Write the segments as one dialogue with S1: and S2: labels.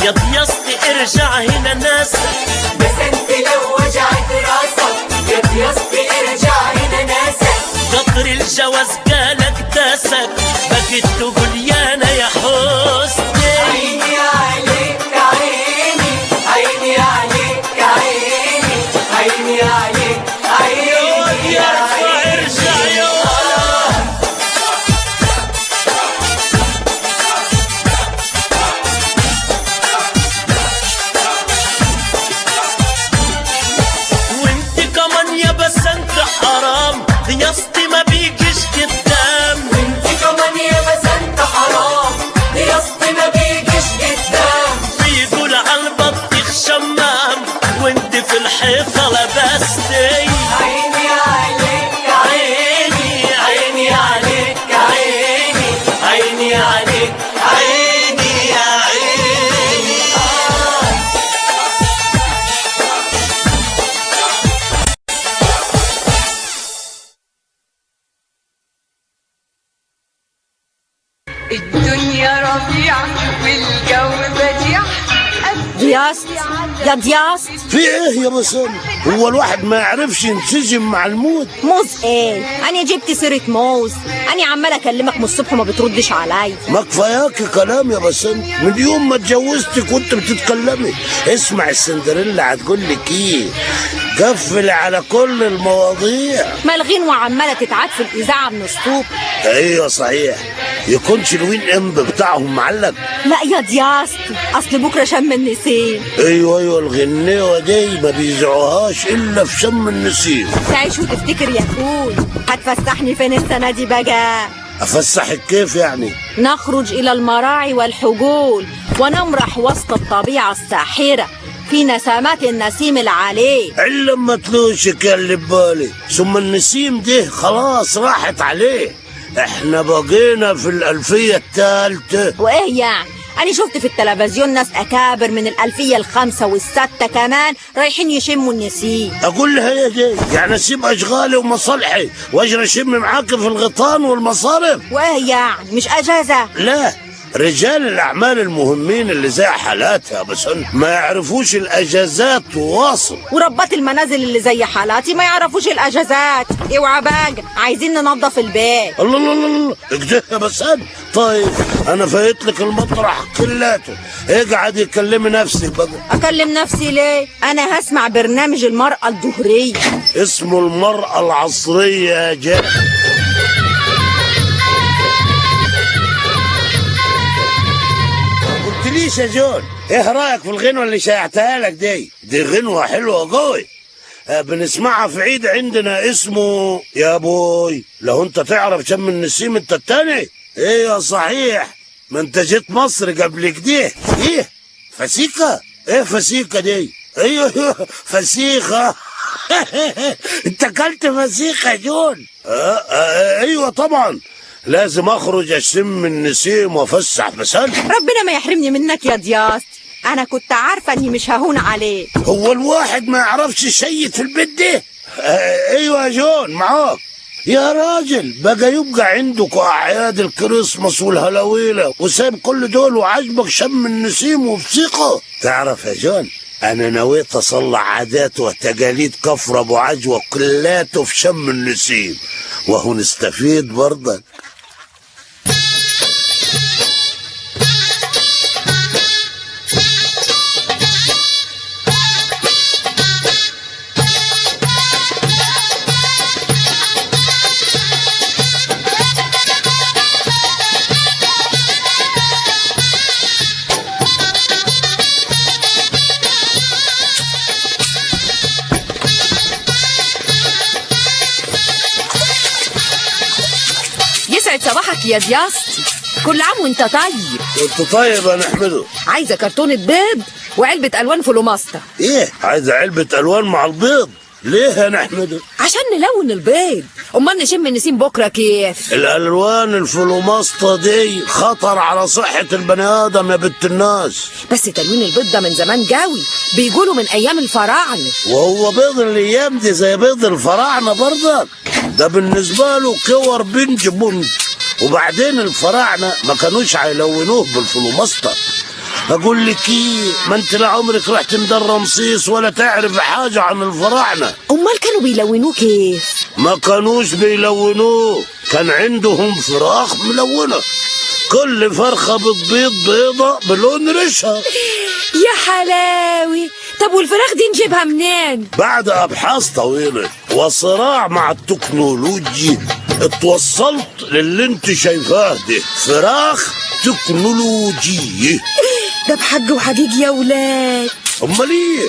S1: يا ضياستي ارجع هنا ناسك،
S2: بس انت لو وجعت راسك يا ضياستي ارجع هنا ناسك.
S1: قطر الجواز جالك داسك، بكيت تقول يانا يا حسني.
S2: عيني عليك عيني، عيني عليك عيني، عيني عليك عيني
S1: يا ارفع ارجع يا وانت كمان يا بس انت حرام، ضياستي ما بيجيش قدام.
S2: وانت كمان يا بس انت حرام، ضياستي ما بيجيش قدام.
S1: بيقول عالبطيخ شمام، وانت في الحيطة لبستي.
S2: عيني عليك عيني، عيني عليك عيني، عيني عليك عيني يا عيني.
S3: الدنيا ربيعة والجو بديع.
S4: دياست يا دياست،
S5: في ايه يا بسام؟ هو الواحد ما يعرفش ينسجم مع المود؟
S4: موز ايه؟ انا جبت سيرة موز، انا عمال اكلمك من الصبح ما بتردش عليا.
S5: ما كفاياكي كلام يا بسام، من يوم ما اتجوزتي كنت بتتكلمي. اسمع السندريلا هتقول لك ايه، قفل على كل المواضيع.
S4: مالغين وعمالة تتعاد في الإذاعة من الصبح.
S5: ايوه صحيح، يكونش الوين امب بتاعهم معلق.
S4: لا يا دياست، اصل بكرة شم النسيم.
S5: ايوه الغنيوه دي ما بيذيعوهاش الا في شم النسيم.
S4: تعيش وتفتكر يا اخوي. هتفسحني فين السنة دي بقى؟
S5: افسحك كيف يعني؟
S4: نخرج إلى المراعي والحقول ونمرح وسط الطبيعة الساحرة في نسمات النسيم العليه.
S5: الا ما تلوشك يا اللي ببالي، ثم النسيم ده خلاص راحت عليه. احنا بقينا في الألفية الثالثة.
S4: وايه يعني؟ أنا شفت في التلفزيون ناس أكابر من الألفية الخامسة والستة كمان رايحين يشموا النسيم.
S5: اقول لها يا دي يعني اسيب اشغالي ومصالحي واجري اشم معاك في الغيطان والمصارف؟
S4: وايه يعني؟ مش أجازة؟
S5: لا، رجال الاعمال المهمين اللي زي حالاتها بس ما يعرفوش الاجازات واصل.
S4: وربات المنازل اللي زي حالاتي ما يعرفوش الأجازات. اوعى بقى، عايزين ننظف البيت.
S5: الله الله الله اكده يا بسان. طيب انا فايت لك المطرح كلاته، اقعد يكلمي نفسك بقى.
S4: أكلم نفسي ليه؟ أنا هسمع برنامج المرأة الظهرية.
S5: اسمه المرأة العصرية يا جاي. قلتليش يا جون، ايه رايك في الغنوه اللي شيعتها لك دي غنوه حلوه قوي. بنسمعها في عيد عندنا اسمه يا بوي. لو انت تعرف شم النسيم انت التاني. ايه صحيح، ما انت جيت مصر قبل كده. ايه فسيخه؟ ايه فسيخه دي؟ ايوه فسيخه. انت اكلت فسيخه يا جون؟ ايوه طبعا، لازم اخرج اشم النسيم وافسح بسال.
S4: ربنا ما يحرمني منك يا دياست، انا كنت عارفه اني مش ههون عليك.
S5: هو الواحد ما يعرفش شيء في البيت ده؟ ايوه يا جون معاك يا راجل. بقى يبقى عندك اعياد الكريسماس والهلاويله وسايب كل دول وعجبك شم النسيم وفسيقه. تعرف يا جون، انا نويت اصلح عادات وتقاليد كفر ابو عجوه كلاته في شم النسيم، وهو نستفيد برضك.
S3: يسعد صباحك يا دياست، كل عام وانت طيب.
S5: انت طيب يا نحمده.
S3: عايزه كرتونة بيض وعلبة ألوان فلوماستا.
S5: ايه عايز علبة الوان مع البيض؟ ليه يا نحمده؟
S3: عشان نلون البيض، امال نشم النسيم بكره كيف؟
S5: الالوان الفلوماستا دي خطر على صحة البني ادم يا بنت الناس.
S3: بس تلوين البيض ده من زمان قوي، بيقولوا من ايام الفراعنه.
S5: وهو بيض الايام دي زي بيض الفراعنه برضك؟ ده بالنسبه له كور بنج بنج. وبعدين الفراعنه ما كانوش هيلونوه بالفلوماستا، اقول لك ايه، ما انت لا عمرك رحت مدار رمسيس ولا تعرف حاجه عن الفراعنه.
S3: امال كانوا بيلونوه كيف؟
S5: ما كانوش بيلونوه، كان عندهم فراخ ملونه، كل فرخه بتبيض بيضه بلون ريشها.
S3: يا حلاوي. طب والفراخ دي نجيبها منين؟
S5: بعد ابحاث طويله وصراع مع التكنولوجيا اتوصلت للي انت شايفاه ده، فراخ تكنولوجيه.
S3: ده بحق وحقيقي يا ولاد.
S5: امال ايه؟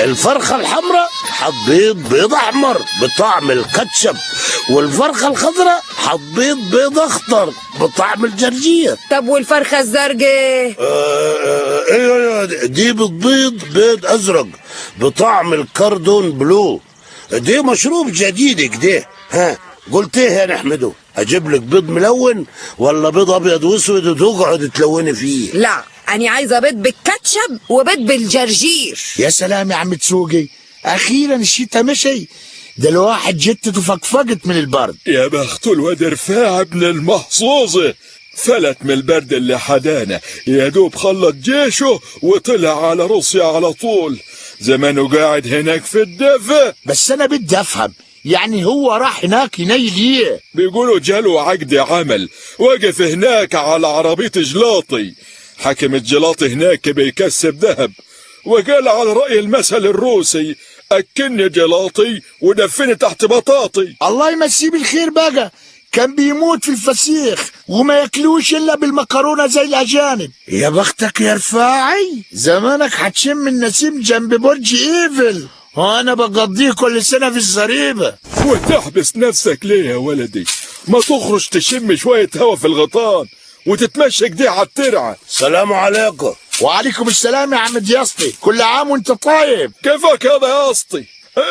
S5: الفرخه الحمراء حتبيض بيض احمر بطعم الكاتشب، والفرخه الخضراء حتبيض بيض اخضر بطعم الجرجير.
S3: طب والفرخه الزرقاء؟
S5: ايوه دي بتبيض بيض ازرق بطعم الكاردون بلو. دي مشروب جديد كده. ها قلت ايه يا نحمده؟ اجيب لك بيض ملون ولا بيض ابيض واسود وتقعد تلوني فيه؟
S3: لا، أنا عايزة بيض بالكاتشب وبيض بالجرجير.
S6: يا سلام يا عم تسوقي، اخيرا الشتا مشي، ده الواحد جتته فقفقت من البرد.
S7: يا بخت الواد رفاع ابن المحظوظة، فلت من البرد اللي حدانا، يا دوب خلط جيشه وطلع على روسيا على طول، زمانه قاعد هناك في الدفا.
S6: بس انا بدي افهم، يعني هو راح هناك ينيل ايه؟
S7: بيقولوا جاله عقد عمل، وقف هناك على عربية جلاطي، حكم الجلاطي هناك بيكسب ذهب، وقال على رأي المثل الروسي: أكلني جلاطي ودفني تحت بطاطي.
S6: الله يمسيه بالخير بقى، كان بيموت في الفسيخ وما ياكلوش الا بالمكرونه زي الاجانب. يا بختك يا رفاعي، زمانك هتشم النسيم جنب برج ايفل، وانا بقضيه كل سنه في الزريبه.
S7: وتحبس نفسك ليه يا ولدي؟ ما تخرج تشم شوية هوا في الغيطان وتتمشى كده على الترعة.
S5: السلام عليكم.
S6: وعليكم السلام يا عم دياسطي، كل عام وانت طيب.
S7: كيفك هذا يا اسطي؟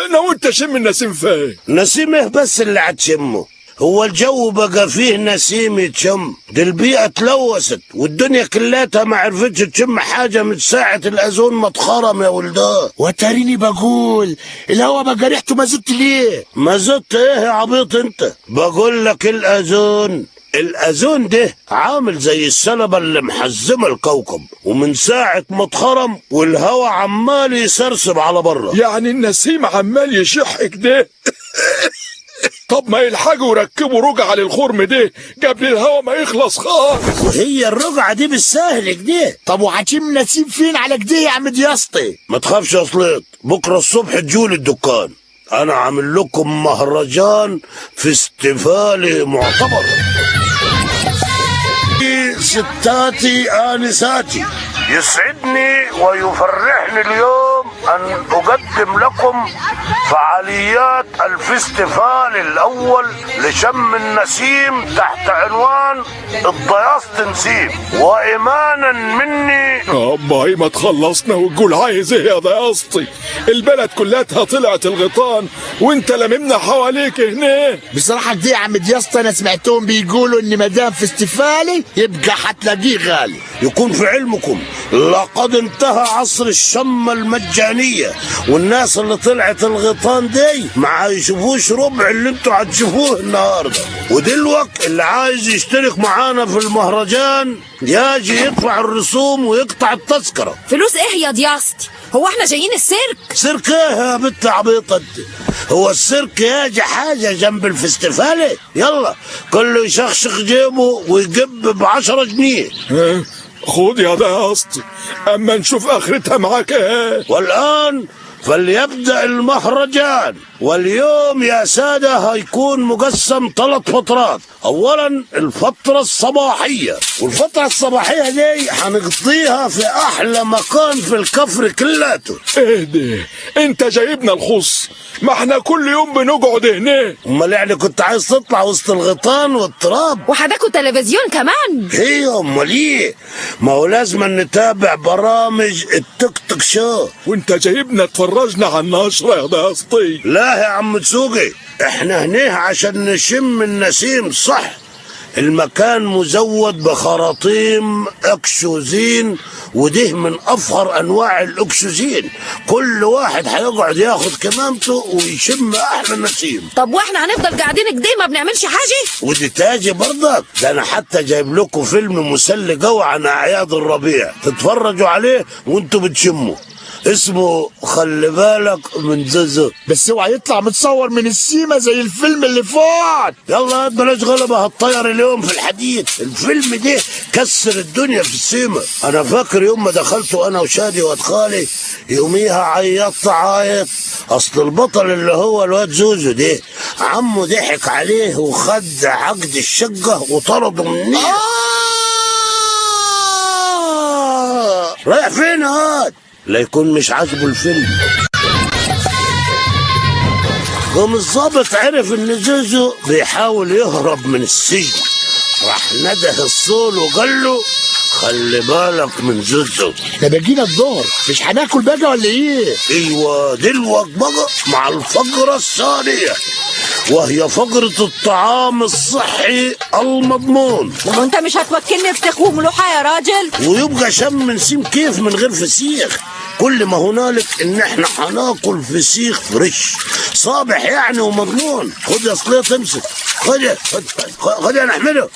S7: انا وانت شم النسيم فين؟
S5: نسيم ايه بس اللي هتشمه؟ هو الجو بقى فيه نسيم يتشم؟ دي البيئة اتلوثت والدنيا كلاتها ما عرفتش تشم حاجة من ساعة الأذون ما اتخرم يا ولدان.
S6: وتريني بقول الهوا بقى ريحته ما زدت ليه؟
S5: ما زدت ايه يا عبيط انت؟ بقول لك الأذون ده عامل زي السلبة اللي محزمة الكوكب، ومن ساعة ما اتخرم والهوا عمال يسرسب على بره.
S7: يعني النسيم عمال يشح كده. طب ما يلحقوا يركبوا رجعة للخرم ده قبل الهوا ما يخلص خالص.
S5: وهي الرجعة دي بالسهل كده؟
S6: طب وهتشم نسيم فين على كده يا عم دياسطي؟
S5: ما تخافش يا صليط، بكرة الصبح تجولي الدكان، أنا عامل لكم مهرجان فيستيفالي معتبر. ستاتي آنساتي، يسعدني ويفرحني اليوم أن أقدم لكم فعاليات الفيستيفال الأول لشم النسيم تحت عنوان الضياست نسيم، وإيمانا مني.
S7: أمي ما تخلصنا وتقول عايز ايه يا ضياستي؟ البلد كلها طلعت الغيطان وانت لممنا حواليك هنا.
S6: بصراحة كده يا عم دياسطي أنا سمعتهم بيقولوا إن مدام فيستيفالي يبقى هتلاقيه غالي.
S5: يكون في علمكم لقد انتهى عصر الشمة المجانية، والناس اللي طلعت الغيطان دي ما هيشوفوش ربع اللي انتوا هتشوفوه النهارده. ودلوقتي اللي عايز يشترك معانا في المهرجان يجي يدفع الرسوم ويقطع التذكرة.
S3: فلوس ايه يا دياستي؟ هو احنا جايين السيرك؟
S5: سيرك ايه يا بنت عبيطة انت؟ هو السيرك يجي حاجة جنب الفستيفالي؟ يلا كله يشخشخ جيبه ويجيب ب10 جنيه.
S7: خد يا ضياستي اما نشوف اخرتها معاك ايه.
S5: والآن فليبدأ المهرجان، واليوم يا سادة هيكون مقسم 3 فترات. أولا الفترة الصباحية، والفترة الصباحية دي هنقضيها في أحلى مكان في الكفر كلاته.
S7: ايه ده؟ انت جايبنا الخص؟ ما احنا كل يوم بنقعد هنا.
S5: امال يعني كنت عايز تطلع وسط الغيطان والتراب؟
S3: وحداكوا تلفزيون كمان؟
S5: هي امال ايه؟ ما هو لازم نتابع برامج التيك توك شو.
S7: وانت جايبنا تفرجنا على النشرة يا ضياستي؟
S5: لا يا عم تسوقي، احنا هنا عشان نشم النسيم صح، المكان مزود بخراطيم اكسجين، وده من افخر انواع الاكسجين. كل واحد هيقعد ياخد كمامته ويشم احلى نسيم.
S3: طب واحنا هنفضل قاعدين كده ما بنعملش حاجه؟
S5: ودي تاجي برضك، ده انا حتى جايب لكم فيلم مسلي قوي عن اعياد الربيع، تتفرجوا عليه وانتوا بتشموا. اسمه خلي بالك من زوزو.
S6: بس اوعى يطلع متصور من السيما زي الفيلم اللي فات.
S5: يلا بلاش غلبة هتطير اليوم في الحديد. الفيلم ده كسر الدنيا في السيما. انا فاكر يوم ما دخلت انا وشادي وادخالي يوميها عيطت عيط. اصل البطل اللي هو الواد زوزو ده عمه ضحك عليه وخد عقد الشقة وطرده من رايح فين هاد؟ لا يكون مش عاجبه الفيلم. قام الظابط عرف ان زوزو بيحاول يهرب من السجن، راح نده الصول وقال له خلي بالك من زوزو.
S6: ده بقينا الظهر، مش هناكل بقى ولا ايه؟
S5: ايوه دلوقتي بقى مع الفقرة الثانية، وهي فقرة الطعام الصحي المضمون.
S4: وانت مش هتوكلني فسيخ وملوحة يا راجل؟
S5: ويبقى شم نسيم كيف من غير فسيخ؟ كل ما هنالك ان احنا هناكل فسيخ فريش صابح يعني ومضمون. خد يا صلية تمسك، خد يا نحمله.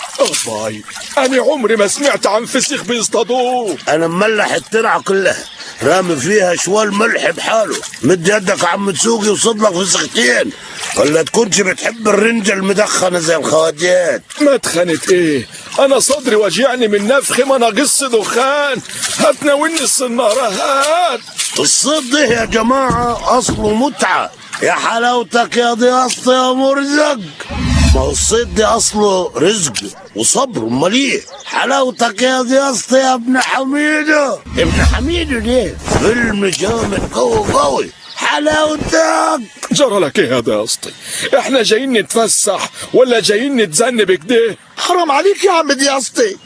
S7: باي انا عمري ما سمعت عن فسيخ بيصطادوه.
S5: انا مملح الترعه كلها، رامي فيها شوال ملح بحاله. مد يدك يا عم تسوقي وصد لك فسختين، ولا تكونش بتحب الرنجه المدخنه زي الخواجات؟
S7: مدخنة ايه؟ انا صدري وجعني من نفخ ما ناقص دخان. هتناولني الصناره هات.
S5: الصيد ده يا جماعه اصله متعه. يا حلاوتك يا ضياسطي يا مرزق. ما هو الصيد ده اصله رزق وصبر. امال ايه؟ حلاوتك يا ضياسطي يا ابن حميدو. ابن حميدو ده فيلم جامد قوي قوي. حلاوتك.
S7: جرى لك ايه يا ضياسطي؟ احنا جايين نتفسح ولا جايين نتذنب كده؟
S6: حرام عليك يا عم ضياستي،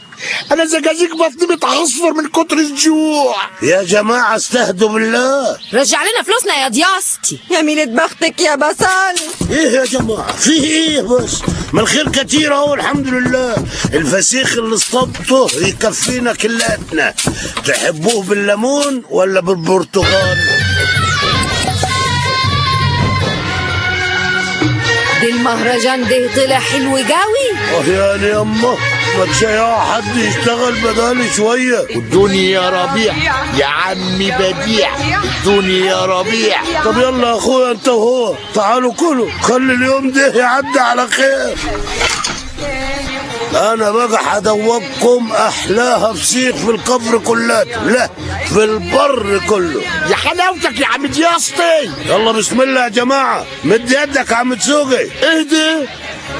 S6: انا زجاجيك بطني بتعصفر من كتر الجوع.
S5: يا جماعه استهدوا بالله.
S3: رجع لنا فلوسنا يا ضياستي.
S4: يمينة بختك يا بسان.
S5: ايه يا جماعه فيه ايه بس؟ ما الخير كتير اهو الحمد لله. الفسيخ اللي اصطدته يكفينا كلاتنا. تحبوه بالليمون ولا بالبرتقال؟
S3: دي المهرجان ده طلع حلو قوي.
S5: يعني يما ما تشيع حد يشتغل بدالي شويه.
S6: ادوني يا ربيع يا عمي بديع، ادوني يا ربيع.
S5: طب يلا يا اخويا انت وهو تعالوا كلوا، خلي اليوم ده يعدي على خير. انا بقى هدوقكم احلاها فسيخ في القبر كلها، لا في البر كله.
S6: يا حلاوتك يا عم ضياستي.
S5: يلا بسم الله يا جماعه. مد يدك يا عم تسوقي.
S6: ايه ده؟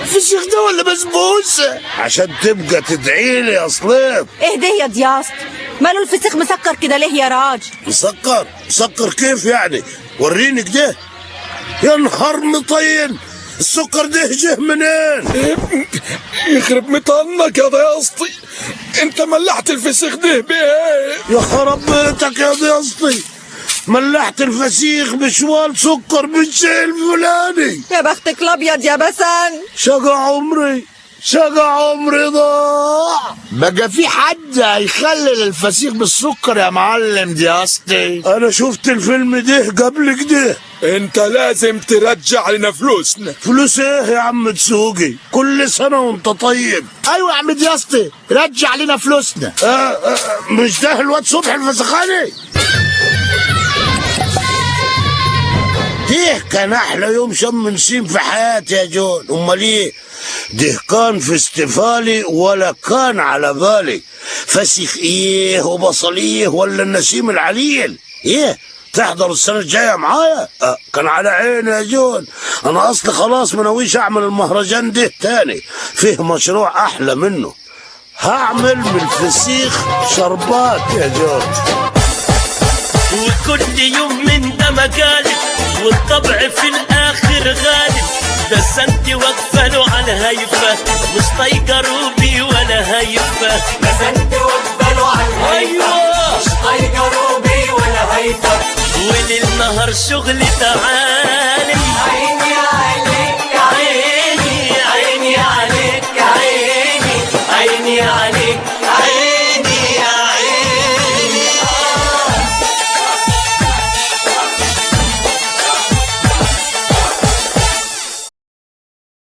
S6: فسيخ ده ولا بسبوسه؟
S5: عشان تبقى تدعيلي يا صليب.
S4: ايه ده يا ضياستي؟ ماله الفسيخ مسكر كده ليه يا راجل؟
S5: مسكر؟ مسكر كيف يعني؟ وريني كده. يا نهار مطين، السكر ده جه منين؟
S7: يخرب مطنك يا ضياسطي، انت ملحت الفسيخ ده بايه؟
S5: يا خرب بيتك يا ضياسطي، ملحت الفسيخ بشوال سكر بالشيء الفلاني.
S4: يا بختك الابيض يا بسان.
S5: شقى عمري، شقى عمري ضاع.
S6: بقى في حد هيخلل الفسيخ بالسكر يا معلم ضياستي؟
S5: انا شفت الفيلم ده قبل كده.
S7: انت لازم ترجع لنا فلوسنا.
S5: فلوس ايه يا عم تسوقي؟ كل سنة وانت طيب.
S6: ايوه يا عم ضياستي، رجع لنا فلوسنا.
S5: مش ده الواد صبحي الفسخاني؟ ده كان احلى يوم شم نسيم في حياتي يا جون. امال ايه؟ ده كان في استفالي ولا كان على بالي. فسيخ ايه وبصل ايه ولا النسيم العليل ايه؟ تحضر السنة الجاية معايا؟ كان على عيني يا جون. انا اصلي خلاص منويش اعمل المهرجان ده تاني، فيه مشروع احلى منه. هعمل من الفسيخ شربات يا جون.
S1: وكل يوم من ده مقالب، والطبع في الاخر غالب. بس انت واقفه له على هيفه، مش طايقه روبي ولا هيفه.
S2: بس انت واقفه له على الهيفه، مش طايقه روبي ولا هيفه.
S1: وليل نهار شغلي تعال